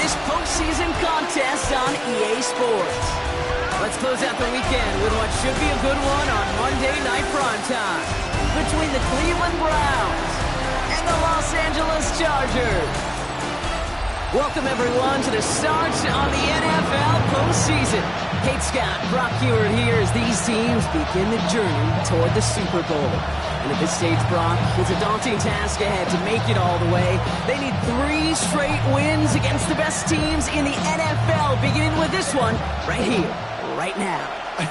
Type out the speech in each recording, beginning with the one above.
this postseason contest on EA Sports. Let's close out the weekend with what should be a good one on Monday Night Primetime between the Cleveland Browns and the Los Angeles Chargers. Welcome, everyone, to the start on the NFL postseason. Kate Scott, Brock Huard here as these teams begin the journey toward the Super Bowl. And at this stage, Brock, it's a daunting task ahead to make it all the way. They need 3 straight wins against the best teams in the NFL, beginning with this one right here, right now.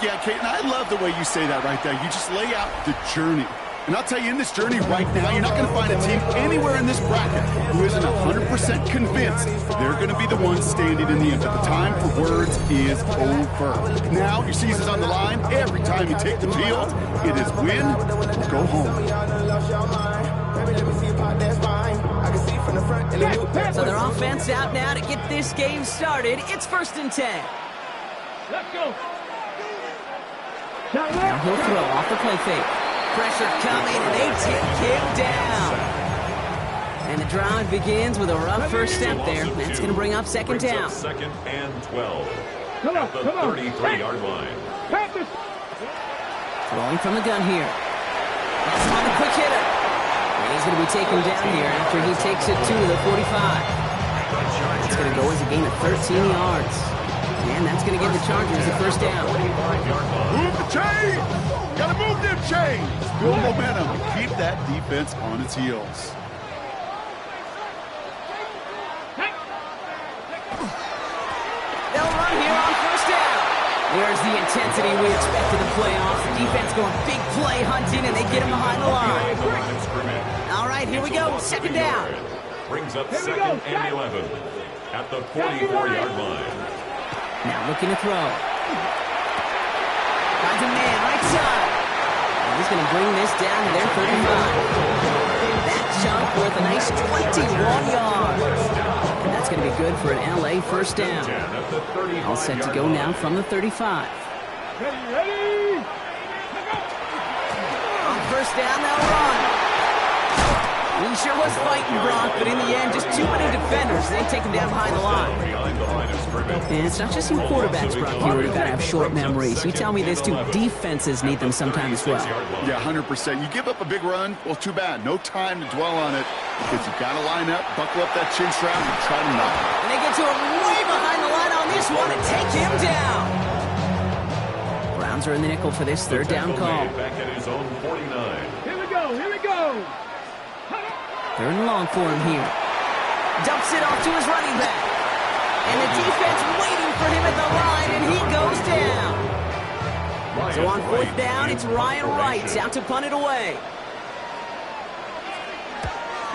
Yeah, Kate, and I love the way you say that right there. You just lay out the journey. And I'll tell you, in this journey right now, you're not going to find a team anywhere in this bracket who isn't 100% convinced they're going to be the ones standing in the end. But the time for words is over. Now, your season's on the line. Every time you take the field, it is win or go home. So their offense out now to get this game started. It's 1st and 10. Let's go. Now he'll throw off the play fake. Pressure coming, and they take him down. And the drive begins with a rough first step there. That's going to bring up 2nd down. 2nd and 12. Come on, at the come on. 33-yard line. Throwing from the gun here. That's on the quick hitter. And he's going to be taken down here after he takes it to the 45. It's going to go as a gain of 13 yards. And that's going to give the Chargers the 1st down. Move the chains! Gotta move them chains! Build momentum. Keep that defense on its heels. They'll run here on 1st down. There's the intensity we expect in the playoffs. The defense going big play hunting, and they get him behind the line. All right, here we go. 2nd down. Brings up 2nd and 11 at the 44-yard line. Now looking to throw. Finds a man right side. And he's going to bring this down to their 35. That jump worth a nice 21 yards. And that's going to be good for an LA 1st down. All set to go now from the 35. Ready. On 1st down, they'll run. He sure was fighting, Brock, but in the end, just too many defenders. They take him down behind the line. And it's not just some quarterbacks, Brock, here who've got to have short memories. You tell me this, too. Defenses need them sometimes as well. Yeah, 100%. You give up a big run, well, too bad. No time to dwell on it because you've got to line up, buckle up that chin strap, and try to knock it. And they get to him way behind the line on this one and take him down. Browns are in the nickel for this 3rd down call. Back at his own 49. Here we go. Here we go. 3rd and long for him here. Dumps it off to his running back. And the defense waiting for him at the line, and he goes down. So on 4th down, it's Ryan Wright out to punt it away.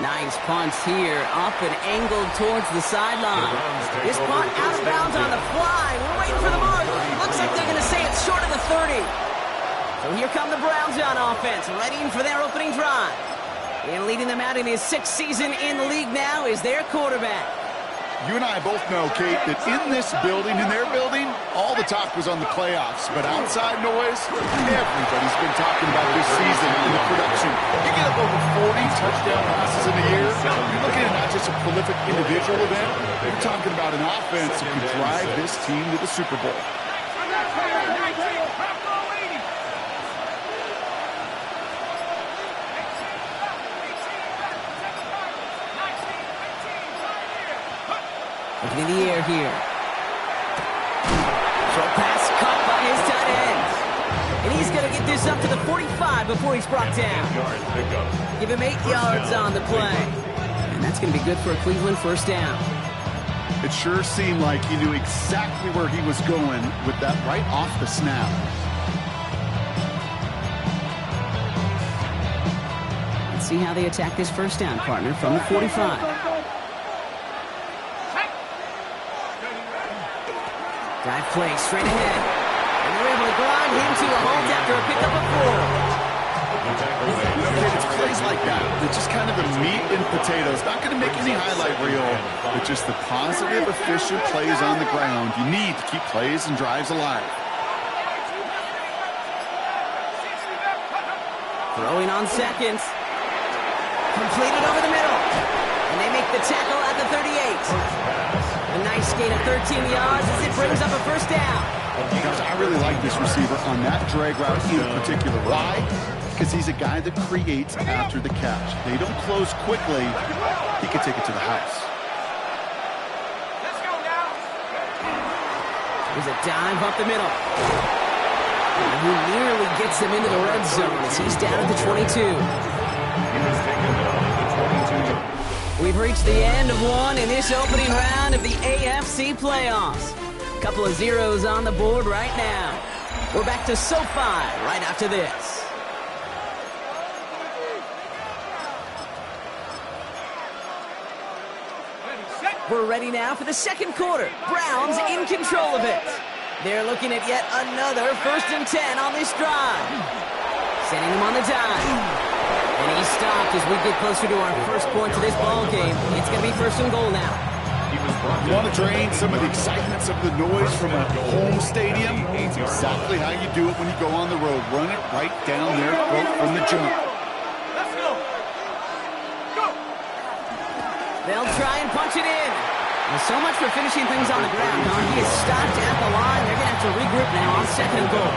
Nice punt here, up and angled towards the sideline. This punt out of bounds on the fly. We're waiting for the mark. Looks like they're going to say it's short of the 30. So here come the Browns on offense, ready for their opening drive. And leading them out in his 6th season in the league now is their quarterback. You and I both know, Kate, that in this building, in their building, all the talk was on the playoffs. But outside noise, everybody's been talking about this season and the production. You get up over 40 touchdown passes in a year, you're looking at not just a prolific individual event, you're talking about an offense that could drive this team to the Super Bowl. Looking in the air here. Short pass caught by his tight end. And he's going to get this up to the 45 before he's brought down. Give him 8 yards on the play. And that's going to be good for a Cleveland 1st down. It sure seemed like he knew exactly where he was going with that right off the snap. Let's see how they attack this 1st down, partner, from the 45. Dive play straight ahead. And they're able to grind him to a halt after a pickup of 4. It's plays like that. It's just kind of the meat and potatoes. Not going to make any highlight reel, but just the positive, efficient plays on the ground. You need to keep plays and drives alive. Throwing on 2nd. Completed over the middle. And they make the tackle at the 38. A nice gain of 13 yards as it brings up a first down. Guys, I really like this receiver on that drag route in particular. Why? Because he's a guy that creates after the catch. They don't close quickly. He can take it to the house. Let's go now. There's a dive up the middle. And he nearly gets them into the red zone as he's down at the 22. He was taken down at the 22. We've reached the end of one in this opening round of the AFC playoffs. A couple of zeros on the board right now. We're back to SoFi right after this. We're ready now for the second quarter. Browns in control of it. They're looking at yet another 1st and 10 on this drive. Sending him on the dime. And he's stopped as we get closer to our first point to this ball game. It's going to be 1st and goal now. You want to drain some of the excitement, some of the noise from a home stadium? It's exactly how you do it when you go on the road. Run it right down their throat from the jump. Let's go. Go. They'll try and punch it in. Well, so much for finishing things on the ground, huh? He is stopped at the line. They're going to have to regroup now on 2nd and goal.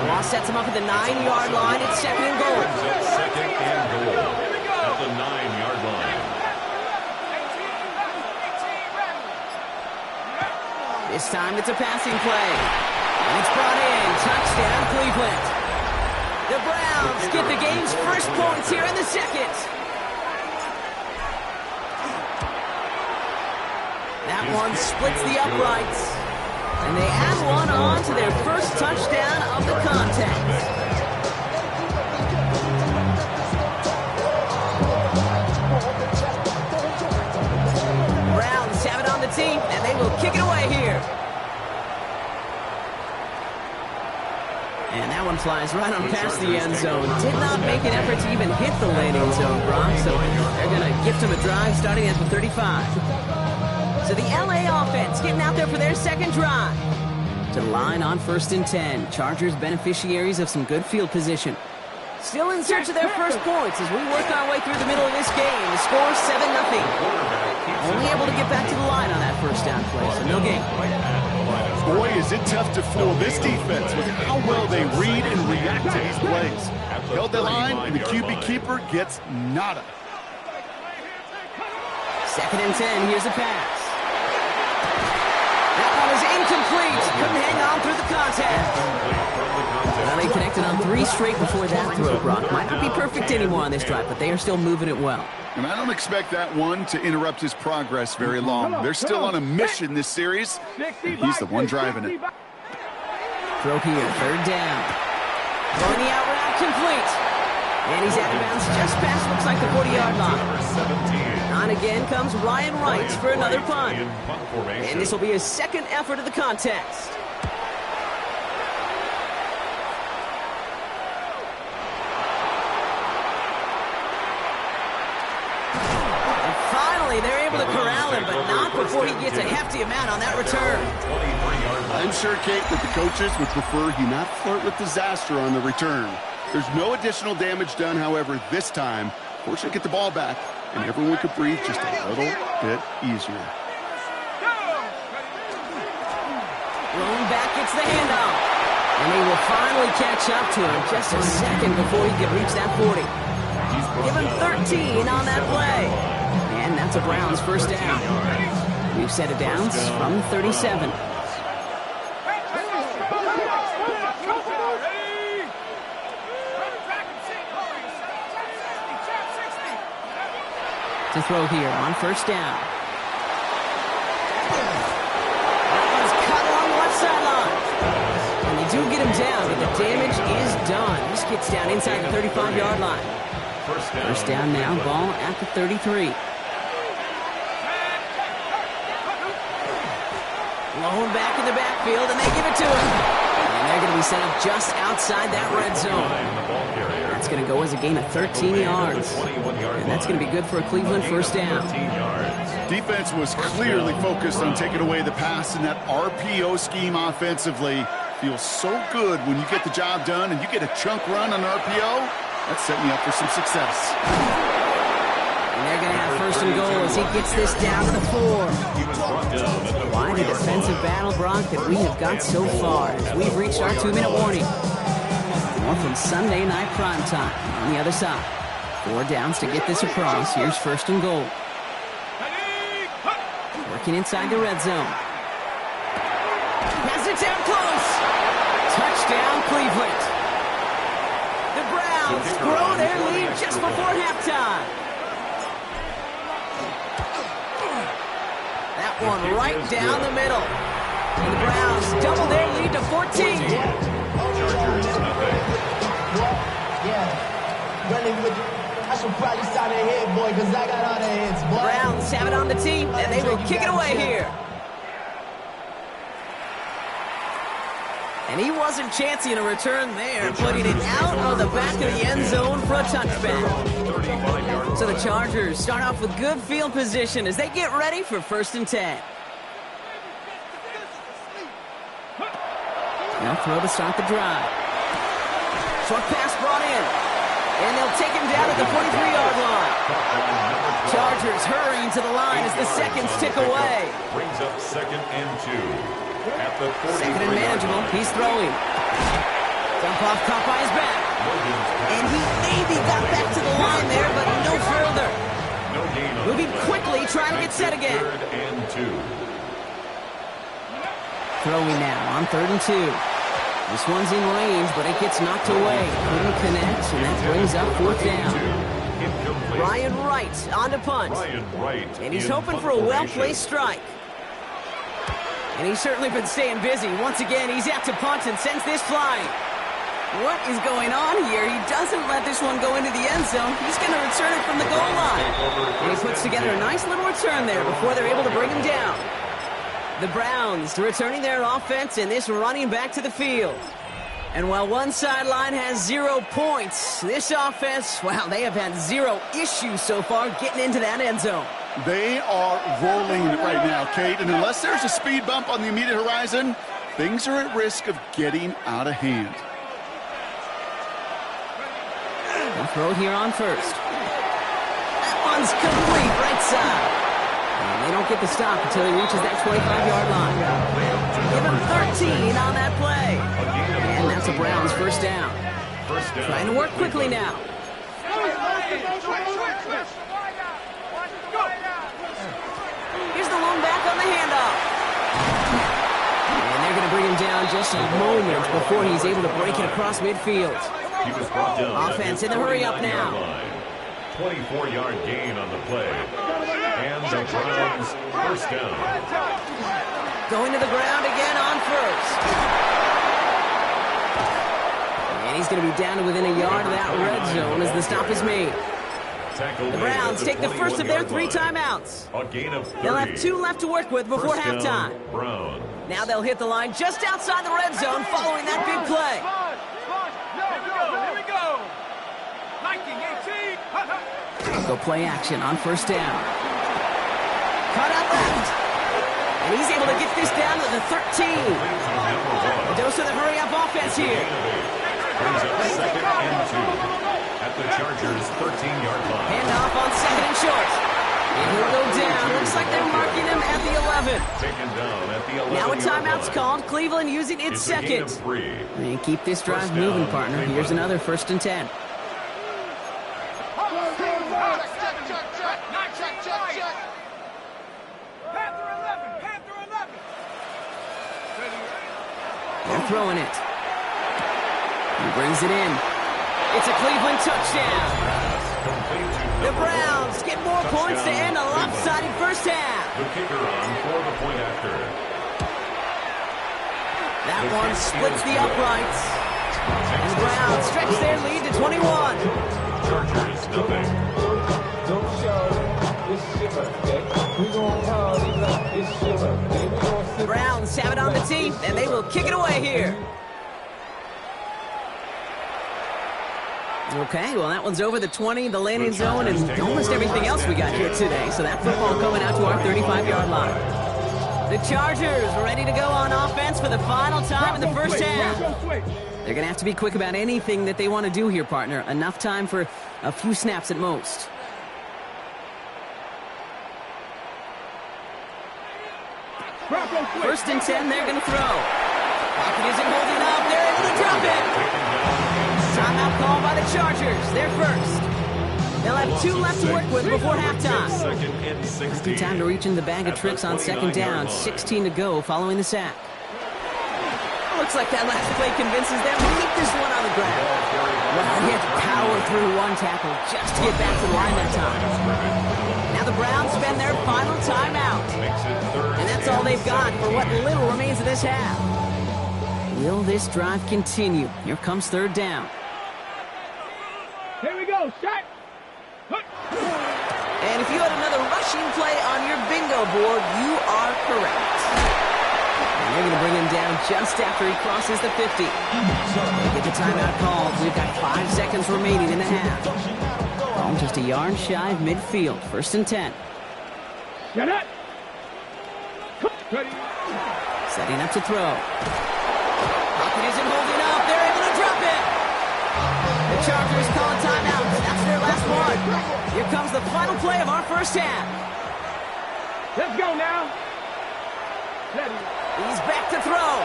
Ross sets him up at the 9-yard line. It's 2nd and goal. Second and goal at the 9-yard line. This time it's a passing play. And it's brought in. Touchdown, Cleveland. The Browns get the game's first points here in the second. That one splits the uprights. And they add one on to their first touchdown of the contest. Browns have it on the team, and they will kick it away here. And that one flies right on past the end zone. Did not make an effort to even hit the landing zone, Brock. So they're going to gift him a drive starting at the 35. So the LA offense getting out there for their second drive. To the line on 1st and 10. Chargers beneficiaries of some good field position. Still in search of their first points as we work our way through the middle of this game. The score 7-0. Only able to get back to the line on that first down play, so no gain. Boy, is it tough to fool this defense with how well they read and react to these plays. Held the line, and the QB keeper gets nada. 2nd and 10. Here's a pass. That one is incomplete. Couldn't hang on through the contact. Well, they connected on 3 straight before that throw, Brock. Might not be perfect anymore on this drive, but they are still moving it well. And I don't expect that one to interrupt his progress very long. They're still on a mission this series, and he's the one driving it. Throw here, 3rd down. Throwing the out route complete. And he's out of bounds just past, looks like the 40-yard line. On again comes Ryan Wright for another punt. And this will be his second effort of the contest. And finally, they're able to corral him, but not before he gets a hefty amount on that return. I'm sure, Kate, that the coaches would prefer he not flirt with disaster on the return. There's no additional damage done, however, this time. Fortunately, get the ball back, and everyone could breathe just a little bit easier. Rolling back gets the handoff. And he will finally catch up to him just a second before he can reach that 40. Give him 13 on that play. And that's a Browns first down. We've set it downs from 37. To throw here on 1st down. That one's cut along the left sideline. And they do get him down, but the damage is done. This gets down inside the 35-yard line. First down now, ball at the 33. Blowing back in the backfield, and they give it to him. And they're going to be set up just outside that red zone. That's going to go as a gain of 13 yards. And that's going to be good for a Cleveland first down. Defense was clearly focused on taking away the pass in that RPO scheme offensively. Feels so good when you get the job done and you get a chunk run on RPO. That's setting you up for some success. And they're going to have first and goal as he gets this down to the 4. He was brought down at the Quite a 40-yard defensive line. battle, Brock, that we have got so far as we've reached our 2-minute warning. More from Sunday Night Primetime on the other side. 4 downs to get this across. Here's first and goal. Working inside the red zone. Has it down close. Touchdown, Cleveland. The Browns grow their lead just before halftime. That one right down the middle. And the Browns double their lead to 14. Chargers, nothing. Yeah. Running with I should probably start ahead, boy, because I got all the heads, boy. Browns have it on the tee, and they will kick it away here. And he wasn't chancing a return there, putting it out of the back of the end zone for a touchback. 35-yard So the Chargers start off with good field position as they get ready for first and 10. Now throw to start the drive. Short pass brought in. And they'll take him down at the 43-yard line. Chargers hurrying to the line as the seconds tick away. Brings up 2nd and 2. At the 43-yard Second and manageable. line. He's throwing. Dump off caught by his back. And he maybe got back to the line there, but no further. No gain on Moving the play. quickly, trying to get set again. 3rd and 2. Throwing now on 3rd and 2. This one's in range, but it gets knocked away. Couldn't connect, and that brings up 4th down. Incomplete. Ryan Wright on to punt. Ryan Wright. And he's in hoping punt for a formation. well-placed strike. And he's certainly been staying busy. Once again, he's out to punt and sends this flying. What is going on here? He doesn't let this one go into the end zone. He's going to return it from the goal line. And he puts together a nice little return there before they're able to bring him down. The Browns returning their offense and this running back to the field. And while one sideline has 0 points, this offense, well, they have had 0 issues so far getting into that end zone. They are rolling right now, Kate, and unless there's a speed bump on the immediate horizon, things are at risk of getting out of hand. They'll throw it here on first. That one's complete right side. And they don't get the stop until he reaches that 25-yard line. Give him 13 on that play. And that's a Browns first down. First down. Trying to work quickly now. Here's the lone back on the handoff. And they're going to bring him down just a moment before he's able to break it across midfield. He was brought down. Offense in the hurry up now. 24-yard gain on the play. And the Browns first down. Going to the ground again on first. And he's going to be down to within a yard of that red zone as the stop is made. The Browns take the first of their 3 timeouts. A gain of 30. They'll have 2 left to work with before First down, halftime. Browns. Now they'll hit the line just outside the red zone following that big play. Here we go. 19, 18. Go play action on first down. Cut out left. And he's able to get this down to the 13. A dose of the hurry-up offense here. Brings up 2nd and 2 at the Chargers' 13-yard line. Handoff on 2nd and short. And he'll go down. Looks like they're marking him at the 11. Taken down at the 11-yard Now a timeout's line. called. Cleveland using its It's a gain of second. 3. And keep this drive First moving, down, partner. Cleveland. Here's another first and 10. They're throwing it. He brings it in. It's a Cleveland touchdown. The Browns get more points to end a lopsided first half. The kicker on for the point after. That one splits the uprights. And the Browns stretch their lead to 21. Chargers, nothing. Don't show this shit birthday. We gon' party like this shit birthday. We gon' The Browns have it on the tee, and they will kick it away here. Okay, well, that one's over the 20, the landing zone, and almost everything else we got here today. So that football coming out to our 35-yard line. The Chargers ready to go on offense for the final time in the first half. They're going to have to be quick about anything that they want to do here, partner. Enough time for a few snaps at most. First and 10, they're going to throw. Pocket isn't holding up. They're able to drop it. Timeout call by the Chargers. They're first. They'll have 2 left to work with before halftime. Good time to reach in the bag of tricks on second down. 16 to go following the sack. Looks like that last play convinces them to keep this one on the ground. Well, he had to power through one tackle just to get back to the line that time. Now the Browns spend their final timeout. And that's all they've got for what little remains of this half. Will this drive continue? Here comes third down. Here we go. Shot. And if you had another rushing play on your bingo board, you are correct. And they're going to bring him down just after he crosses the 50. They get the timeout called. We've got 5 seconds remaining in the half. Ball just a yard shy of midfield. First and 10. Shut up. Ready. Setting up to throw. Pocket isn't holding up. They're able to drop it. The Chargers call a timeout. That's their last one. Here comes the final play of our first half. Let's go now. Ready. He's back to throw.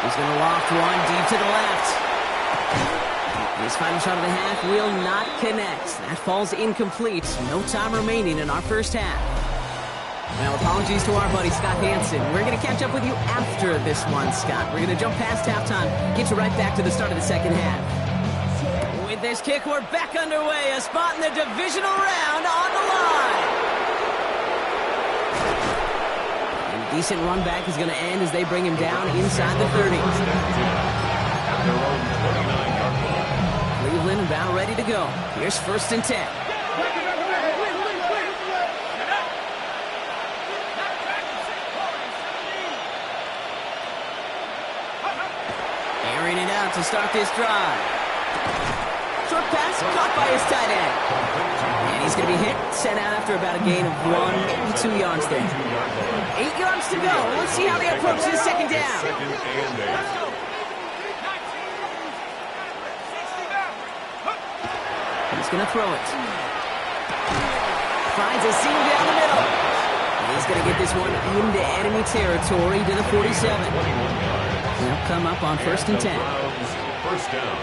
He's going to loft one deep to the left. His final shot of the half will not connect. That falls incomplete. No time remaining in our first half. Now, apologies to our buddy Scott Hansen. We're going to catch up with you after this one, Scott. We're going to jump past halftime, get you right back to the start of the second half. With this kick, we're back underway. A spot in the divisional round on the line. And a decent run back is going to end as they bring him down inside the 30. Cleveland about ready to go. Here's first and 10. Airing it out to start this drive. Short pass caught by his tight end. And he's going to be hit, sent out after about a gain of 1, maybe 2 yards there. 8 yards to go. Let's see how they approach this second down. He's going to throw it. Finds a seam down the middle. And he's going to get this one into enemy territory to the 47. They'll come up on first and 10. First down.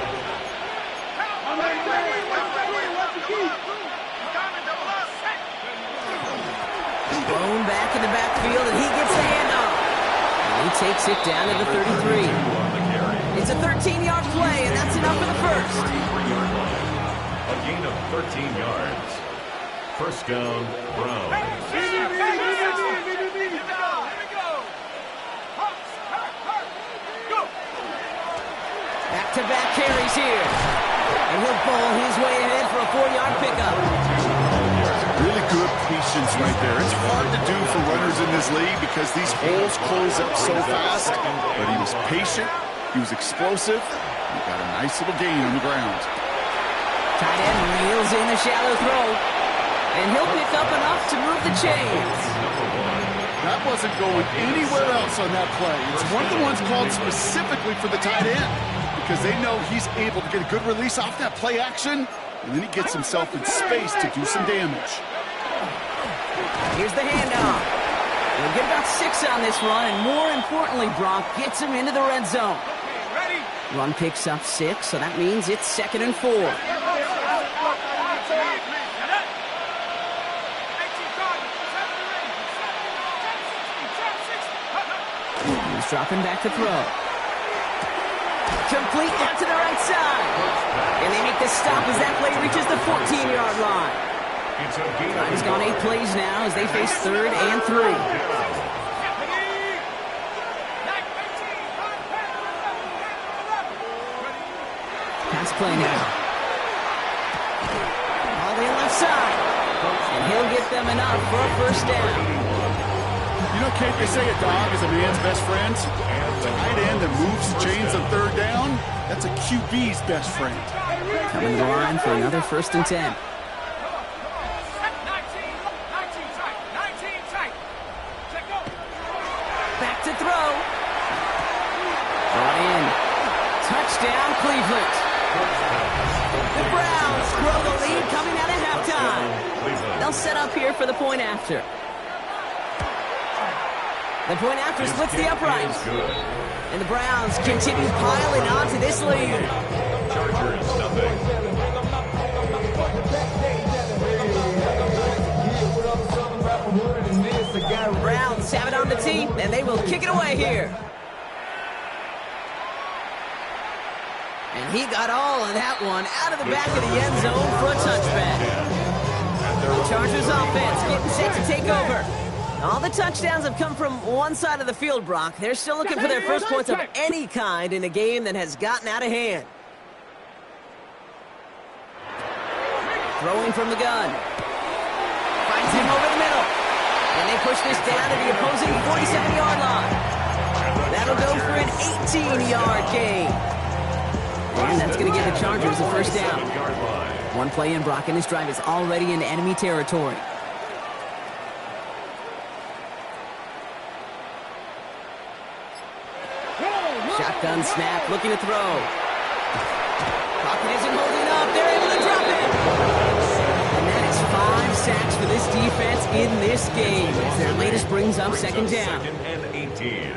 Blown back in the backfield, and he gets the handoff. And he takes it down to the 33. It's a 13-yard play, and that's enough for the first. A gain of 13 yards. First down, Browns. Back-to-back carries here. And he'll bowl his way ahead for a 4-yard pickup. Really good patience right there. It's hard to do for runners in this league because these holes close up so fast. But he was patient. He was explosive. He got a nice little gain on the ground. Tight end reels in the shallow throw. And he'll pick up enough to move the chains. That wasn't going anywhere else on that play. It's one of the ones called specifically for the tight end because they know he's able to get a good release off that play action, and then he gets himself in space to do some damage. Here's the handoff. He'll get about 6 on this run, and more importantly, Brock gets him into the red zone. Run picks up 6, so that means it's 2nd and 4. He's dropping back to throw. Complete out to the right side. And they make the stop as that play reaches the 14-yard line. He's gone 8 plays now as they face 3rd and 3. Pass play now. All the left side. And he'll get them enough for a first down. You know, Kate, they say a dog is a man's best friend. Tight end that moves chains on 3rd down, that's a QB's best friend. Coming to the line for another first and 10. Back to throw. Brought in. Touchdown, Cleveland. The Browns grow the lead coming out of halftime. They'll set up here for the point after. The point after His splits the kick uprights. is good. And the Browns continue piling on to this lead. Chargers nothing. Browns have it on the tee, and they will kick it away here. And he got all of that one out of the back of the end zone for a touchback. Chargers offense getting set to take over. All the touchdowns have come from one side of the field, Brock. They're still looking for their first points of any kind in a game that has gotten out of hand. Throwing from the gun. Finds him over the middle. And they push this down to the opposing 47-yard line. That'll go for an 18-yard gain. And that's going to give the Chargers a first down. One play in, Brock, and this drive is already in enemy territory. Shotgun snap, looking to throw. Pocket isn't holding up. They're able to drop it. And that is 5 sacks for this defense in this game, as their latest brings up second down. Second and 18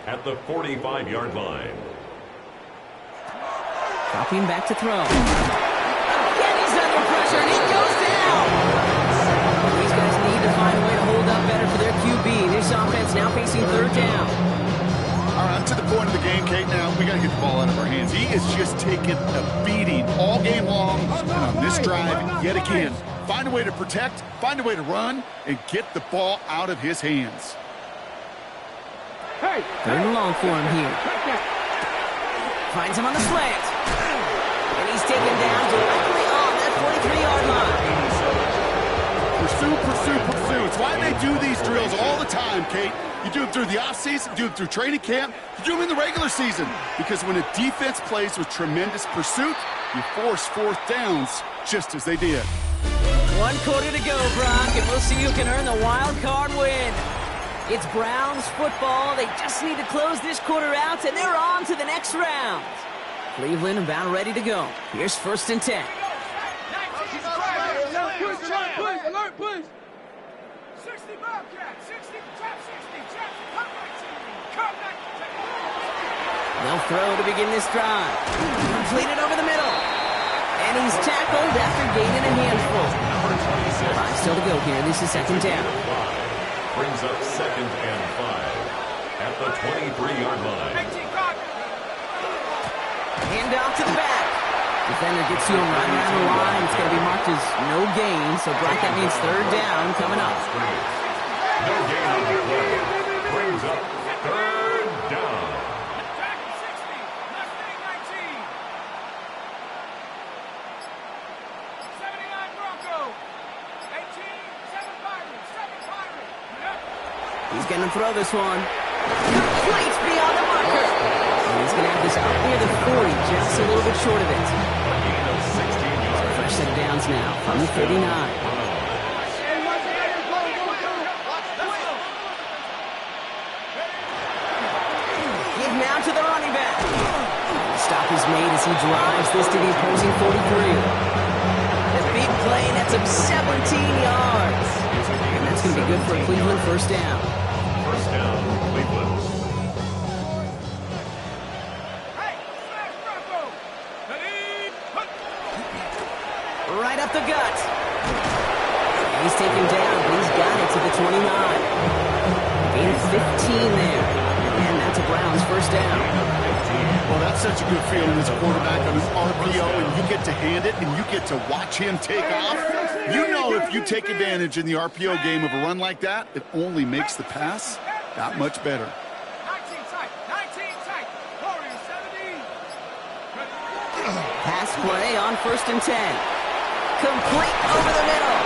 at the 45-yard line. Dropping back to throw. Again, he's under pressure, and he goes down. These guys need to find a way to hold up better for their QB. This offense now facing third down. All right, I'm to the point of the game, Kate. Now we got to get the ball out of our hands. He is just taking a beating all game long, and on this drive, yet again. Find a way to protect, find a way to run, and get the ball out of his hands. Hey! Third and long for him here. Finds him on the slant. And he's taken down directly on that 43-yard line. Pursue, pursue, pursue. It's why they do these drills all the time, Kate. You do them through the offseason, you do them through training camp, you do them in the regular season. Because when a defense plays with tremendous pursuit, you force fourth downs just as they did. 1 quarter to go, Brock, and we'll see who can earn the wild card win. It's Browns football. They just need to close this quarter out, and they're on to the next round. Cleveland about ready to go. Here's 1st and 10. Alert, push! 60 Bobcat, 60, trap 60, trap, come back. They'll throw to begin this drive. Completed over the middle. And he's tackled after gaining a handful. 5 still to go here. This is second down. Brings up 2nd and 5 at the 23-yard line. Hand off to the back. Defender gets you right around the line. It's going to be marked as no gain. So, Brock, that means third down coming up. No gain on the play. Brings up third down. He's going to throw this one. Complete beyond the marker. And he's going to have this up near the 40, just a little bit short of it. Fresh set of downs now from the 39. Give now to the running back. The stop is made as he drives this to the opposing 43. The big play nets him 17 yards. And that's going to be good for a Cleveland first down. First down, Cleveland. Right up the gut. He's taken down, but he's got it to the 29. Gain of 15 there. And that's a Browns first down. Well, that's such a good feeling as a quarterback on an RPO, and you get to hand it, and you get to watch him take off. You know if you take advantage in the RPO game of a run like that, it only makes the pass that much better. 19 tight, Warriors 17. Pass play on 1st and 10. Complete over the middle.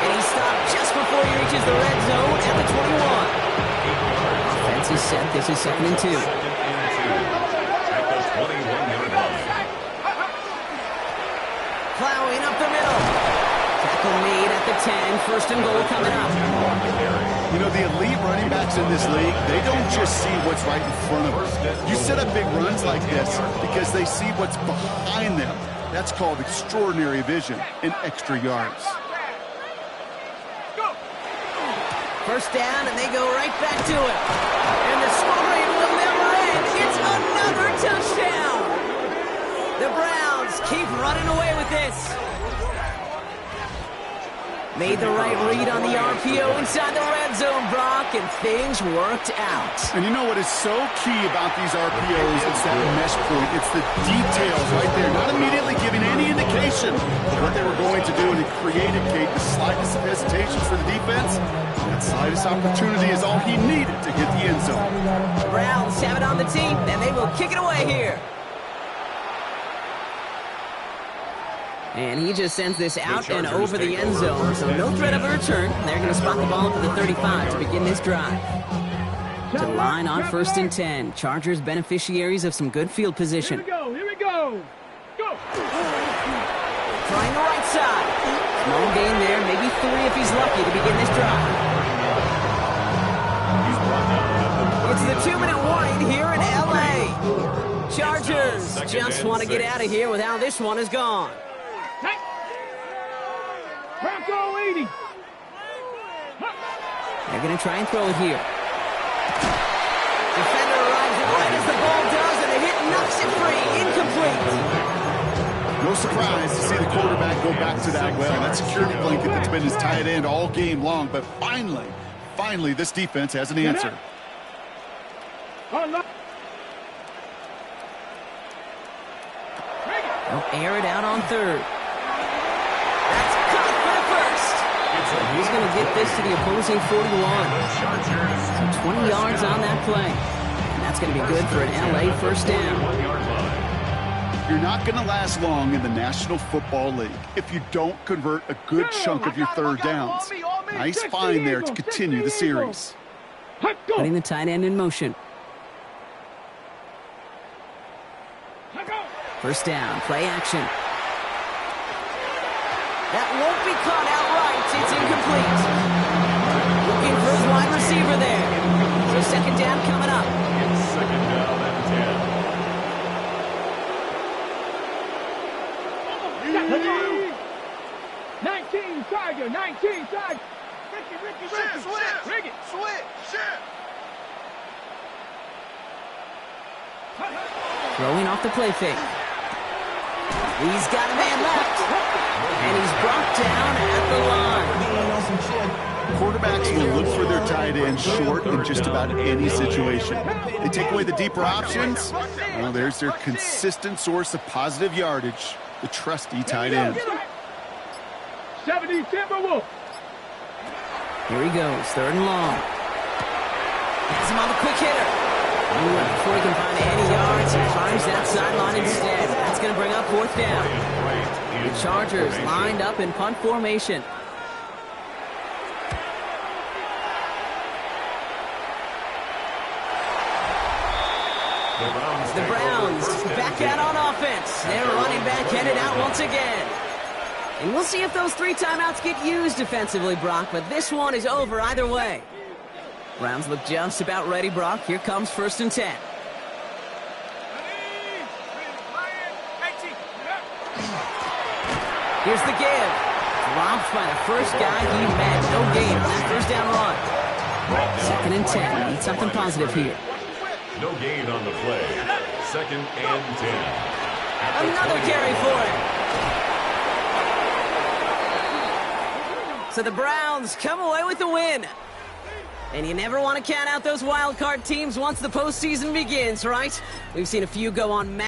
And he stopped just before he reaches the red zone at the 21. Offense is set. This is 2nd and 2. At the 21-yard line. Plowing up the middle. Tackle made at the 10. 1st and goal coming up. You know, the elite running backs in this league, they don't just see what's right in front of them. You set up big runs like this because they see what's behind them. That's called extraordinary vision and extra yards. First down, and they go right back to it. And the scoring will never end. It's another touchdown. The Browns keep running away with this. Made the right read on the RPO inside the red zone, Brock, and things worked out. And you know what is so key about these RPOs? It's that mesh point. It's the details right there. Not immediately giving any indication of what they were going to do, and it created, Kate, the slightest of hesitations for the defense. That slightest opportunity is all he needed to hit the end zone. The Browns have it on the team, and they will kick it away here. And he just sends this out and over the end zone, so no threat of a return. They're going to spot the ball at the 35 to begin this drive. To the line on 1st and 10. Chargers beneficiaries of some good field position. Here we go. Go. Trying the right side. Small gain there, maybe 3 if he's lucky to begin this drive. It's the 2-minute warning here in L.A. Chargers just want to get out of here with how this one is gone. Bronco 80. They're going to try and throw it here. Defender arrives right as the ball does, and the hit knocks it free. Incomplete. No surprise to see the quarterback go back to that well. That security blanket that's been his tight end all game long. But finally, this defense has an answer. They'll air it out on 3rd. That's caught for the first. He's going to get this to the opposing 41. So 20 yards on that play. And that's going to be good for an LA first down. You're not going to last long in the National Football League if you don't convert a good chunk of your third downs. Nice find there to continue the series. Putting the tight end in motion. First down, play action. That won't be caught outright. It's incomplete. Looking for his wide receiver there. So 2nd down coming up. It's 2nd down and 10. 19 Tiger, 19 Tiger. Ricky, switch. Throwing off the play fake. He's got a man left. And he's brought down at the line. Quarterbacks will look for their tight end short in just about any situation. They take away the deeper options. Well, there's their consistent source of positive yardage, the trusty tight end. 70 Timberwolves. Here he goes, 3rd and long. Has him on the quick hitter. Before he can find any yards, he finds that sideline instead. That's going to bring up 4th down. The Chargers lined up in punt formation. The Browns back out on offense. Their running back headed out once again. And we'll see if those 3 timeouts get used defensively, Brock, but this one is over either way. Browns look just about ready, Brock. Here comes 1st and 10. Here's the give. Dropped by the first guy he met. No gain on that 1st down run. 2nd and 10. Need something positive here. No gain on the play. 2nd and 10. Another carry for it. So the Browns come away with the win. And you never want to count out those wild card teams once the postseason begins, right? We've seen a few go on